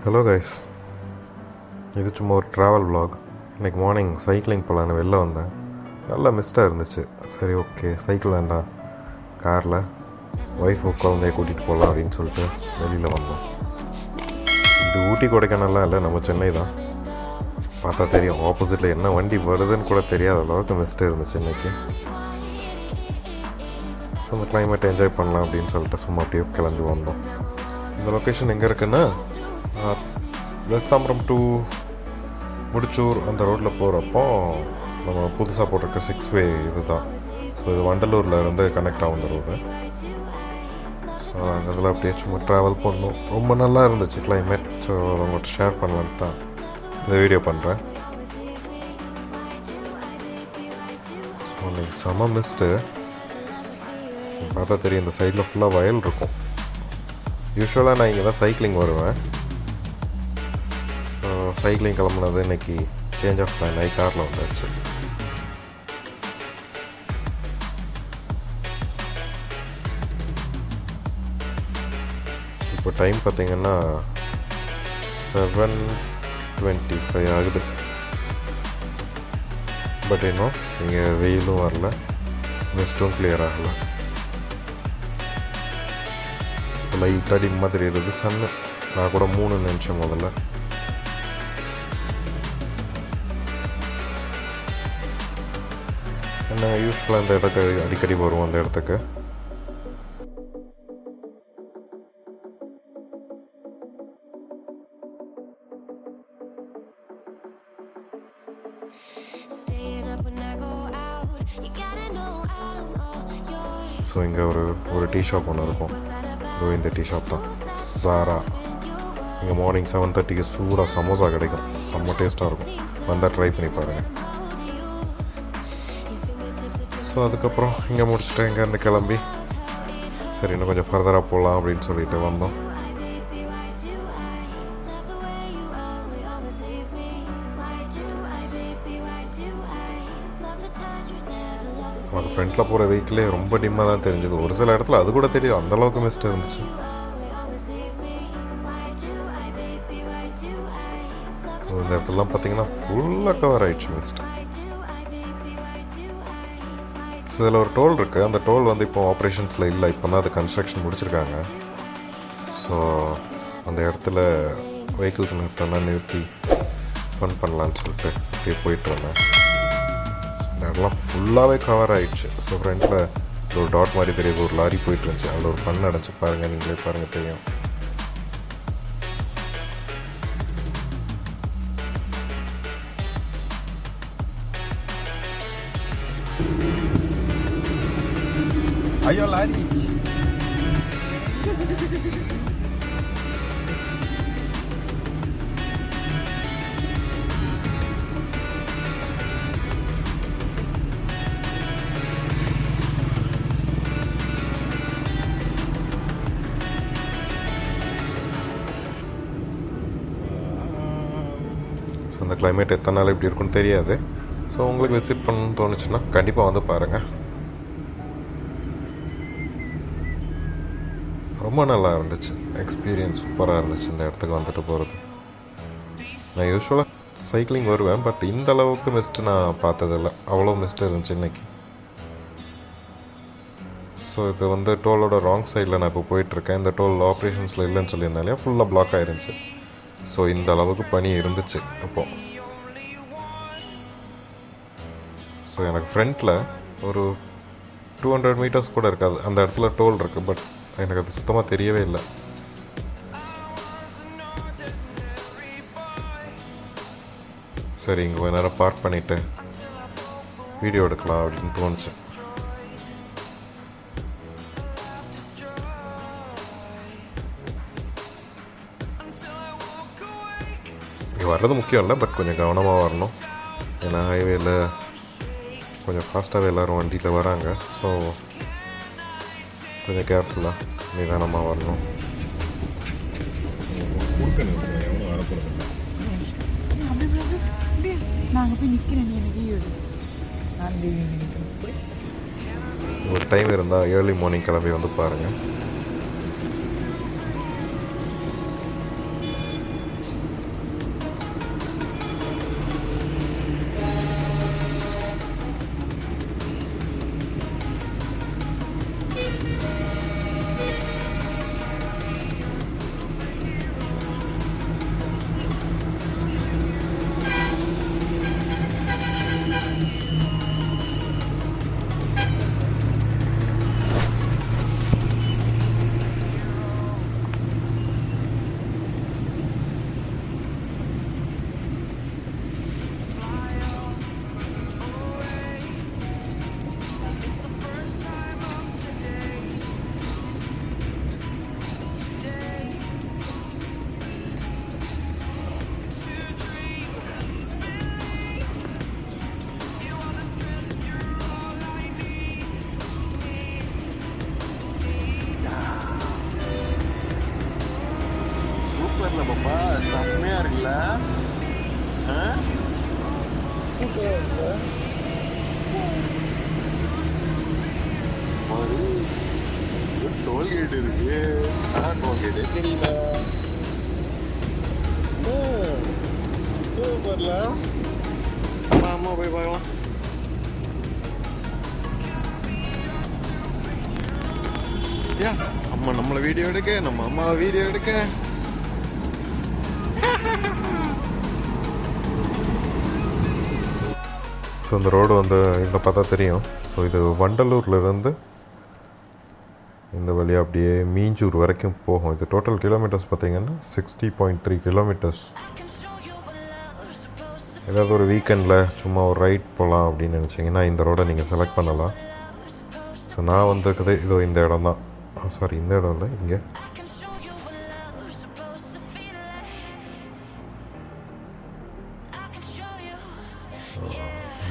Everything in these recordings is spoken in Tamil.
ஹலோ கைஸ், இது சும்மா ஒரு ட்ராவல் vlog. இன்றைக்கி மார்னிங் சைக்கிளிங் போகலான்னு வெளில வந்தேன். நல்லா மிஸ்டாக இருந்துச்சு. சரி, ஓகே, சைக்கிள் வேண்டாம், காரில் ஒய்ஃபு குழந்தைய கூட்டிகிட்டு போகலாம் அப்படின்னு சொல்லிட்டு வெளியில் வந்தோம். இது ஊட்டி கொடைக்கானல்லாம் இல்லை, நம்ம சென்னை தான். பார்த்தா தெரியும், ஆப்போசிட்டில் என்ன வண்டி வருதுன்னு கூட தெரியாத அளவுக்கு மிஸ்ட்டு இருந்துச்சு இன்றைக்கி. ஸோ அந்த கிளைமேட்டை என்ஜாய் பண்ணலாம் அப்படின்னு சொல்லிட்டு சும்மா அப்படியே கிளம்பி வந்தோம். இந்த லொக்கேஷன் எங்கே இருக்குன்னா, வெஸ்தாம்பரம் டு முடிச்சூர் அந்த ரோட்டில் போகிறப்போ நம்ம புதுசாக போட்டிருக்க 6 வே இது தான். ஸோ இது வண்டலூரில் இருந்து கனெக்ட் ஆகும் இந்த ரோடு. ஸோ அதில் அப்படியே சும்மா ட்ராவல் பண்ணணும். ரொம்ப நல்லா இருந்துச்சு கிளைமேட். ஸோ அதை உங்கள்கிட்ட ஷேர் பண்ணலான்னு தான் இந்த வீடியோ பண்ணுறேன். ஸோ இன்றைக்கி செம மிஸ்ட்டு. பார்த்தா தெரியும், இந்த சைடில் ஃபுல்லாக வயல் இருக்கும். யூஸ்வலாக நான் இங்கே தான் சைக்கிளிங் வருவேன். ஸோ சைக்கிளிங் கிளம்புனது இன்றைக்கி சேஞ்ச் ஆஃப் பிளான் ஆகி காரில் வந்தாச்சு. இப்போ டைம் பார்த்திங்கன்னா 7:25 ஆகுது. பட் இன்னும் இங்கே வெயிலும் வரல, மிஸ்ட்டும் கிளியர் ஆகலை. லைட்டாக டிம் மாதிரி இருக்குது சன்னு. நான் கூட 3 நிமிஷம் முதல்ல. நாங்கள் யூஸ்ஃபுல்லாக அந்த இடத்துக்கு அடிக்கடி வருவோம். அந்த இடத்துக்கு ஸோ இங்கே ஒரு டீ ஷாப் ஒன்று இருக்கும். இந்த டீ ஷாப் தான் சாரா. இங்கே மார்னிங் 7:30க்கு சூடாக சமோசா கிடைக்கும். செம்ம டேஸ்ட்டாக இருக்கும். வந்தால் ட்ரை பண்ணி பாருங்கள். ஸோ அதுக்கப்புறம் இங்கே முடிச்சுட்டு இங்கேருந்து கிளம்பி சரி இன்னும் கொஞ்சம் ஃபர்தராக போகலாம் அப்படின்னு சொல்லிட்டு வந்தோம். நமக்கு ஃப்ரண்ட்டில் போகிற வெஹிக்கிளே ரொம்ப டிம்மாக தான் தெரிஞ்சது. ஒரு சில இடத்துல அது கூட தெரியும், அந்தளவுக்கு மிஸ்ட் இருந்துச்சு. இந்த இடத்துலலாம் பார்த்தீங்கன்னா ஃபுல்லாக கவர் ஆகிடுச்சு மிஸ்ட். ஸோ இதில் ஒரு டோல் இருக்குது. அந்த டோல் வந்து இப்போ ஆப்ரேஷன்ஸில் இல்லை, இப்போ தான் அது கன்ஸ்ட்ரக்ஷன் முடிச்சிருக்காங்க. ஸோ அந்த இடத்துல வெஹிக்கிள்ஸ் நிறுத்தி ஃபன் பண்ணலான்னு சொல்லிட்டு அப்படியே போயிட்டு வந்தேன். இந்த இடம்லாம் ஃபுல்லாகவே கவர் ஆகிடுச்சு. ஸோ ஃப்ரண்ட்டில் ஒரு டாட் மாதிரி தெரியுது, ஒரு லாரி போயிட்டு இருந்துச்சு. அதில் ஒரு ஃபன் நடந்துச்சு. பாருங்கள், நீங்களே பாருங்கள், தெரியும். ஐயோ லாரி. ஸோ அந்த கிளைமேட் எத்தனை நாள் இப்படி இருக்குன்னு தெரியாது. ஸோ உங்களுக்கு விசிட் பண்ணணும்னு தோணுச்சுன்னா கண்டிப்பாக வந்து பாருங்கள். ரொம்ப நல்லா இருந்துச்சு. எக்ஸ்பீரியன்ஸ் சூப்பராக இருந்துச்சு இந்த இடத்துக்கு வந்துட்டு போகிறது. நான் யூஸ்வலாக சைக்கிளிங் வருவேன், பட் இந்த அளவுக்கு மிஸ்ட்டு நான் பார்த்ததில்ல. அவ்வளோ மிஸ்ட்டு இருந்துச்சு இன்றைக்கி. ஸோ இது வந்து டோலோட ராங் சைடில் நான் இப்போ போயிட்டுருக்கேன். இந்த டோல் ஆப்ரேஷன்ஸில் இல்லைன்னு சொல்லியிருந்தாலே ஃபுல்லாக பிளாக் ஆகிருந்துச்சு. ஸோ இந்த அளவுக்கு பனி இருந்துச்சு இப்போது. ஸோ எனக்கு ஃப்ரண்ட்டில் ஒரு 200 மீட்டர்ஸ் கூட இருக்காது, அந்த இடத்துல டோல் இருக்குது. பட் எனக்கு அது சுத்தமாக தெரியவே இல்லை. சரி, இங்கே கொஞ்ச நேரம் பார்க் பண்ணிவிட்டு வீடியோ எடுக்கலாம் அப்படின்னு தோணுச்சு. இங்கே வர்றது முக்கியம் இல்லை, பட் கொஞ்சம் கவனமாக வரணும். ஏன்னா ஹைவேயில் கொஞ்சம் ஃபாஸ்ட்டாகவே எல்லோரும் வண்டியில் வராங்க. ஸோ கொஞ்சம் கேர்ஃபுல்லாக நிதானமாக வரணும். ஒரு டைம் இருந்தால் ஏர்லி மார்னிங் கிளம்பி வந்து பாருங்கள். இருக்குல்ல பாப்பா, செம்மையா இருக்குல்ல. டோல்கேட் இருக்கு. டோல்கேட்டே தெரியல. சூப்பர்ல. அம்மா அம்மா போய் பார்க்கலாம். யா அம்மா நம்மளை வீடியோ எடுக்க, நம்ம அம்மாவை வீடியோ எடுக்க. ஸோ இந்த ரோடு வந்து இதில் பார்த்தா தெரியும். ஸோ இது வண்டலூர்லேருந்து இந்த வழியாக அப்படியே மீஞ்சூர் வரைக்கும் போகும். இது டோட்டல் கிலோமீட்டர்ஸ் பார்த்தீங்கன்னா 60.3 கிலோமீட்டர்ஸ். ஏதாவது ஒரு வீக்கெண்டில் சும்மா ஒரு ரைட் போகலாம் அப்படின்னு நினச்சிங்கன்னா இந்த ரோடை நீங்கள் செலக்ட் பண்ணலாம். ஸோ நான் வந்திருக்குது இதோ இந்த இடம் தான். சாரி, இந்த இடம் இல்லை, இங்கே.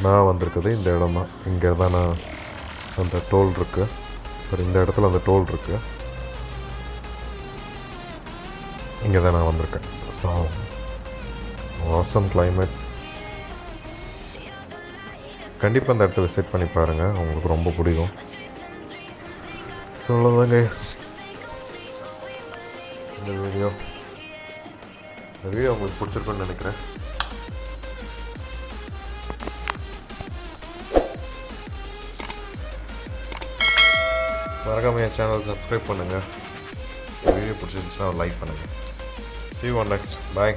நான் வந்திருக்குது இந்த இடம் தான். இங்கே தான் நான் அந்த டோல் இருக்குது. சாரி, இந்த இடத்துல அந்த டோல் இருக்குது. இங்கே தான் நான் வந்திருக்கேன். So awesome climate. கண்டிப்பாக அந்த இடத்த விசிட் பண்ணி பாருங்கள், உங்களுக்கு ரொம்ப பிடிக்கும். ஸோ அவ்வளோதாங்க இந்த வீடியோ உங்களுக்கு பிடிச்சிருக்குன்னு நினைக்கிறேன். மறக்காம என் சேனல் சப்ஸ்கிரைப் பண்ணுங்கள். வீடியோ பிடிச்சிருந்துச்சுன்னா லைக் பண்ணுங்கள். See you on next. Bye.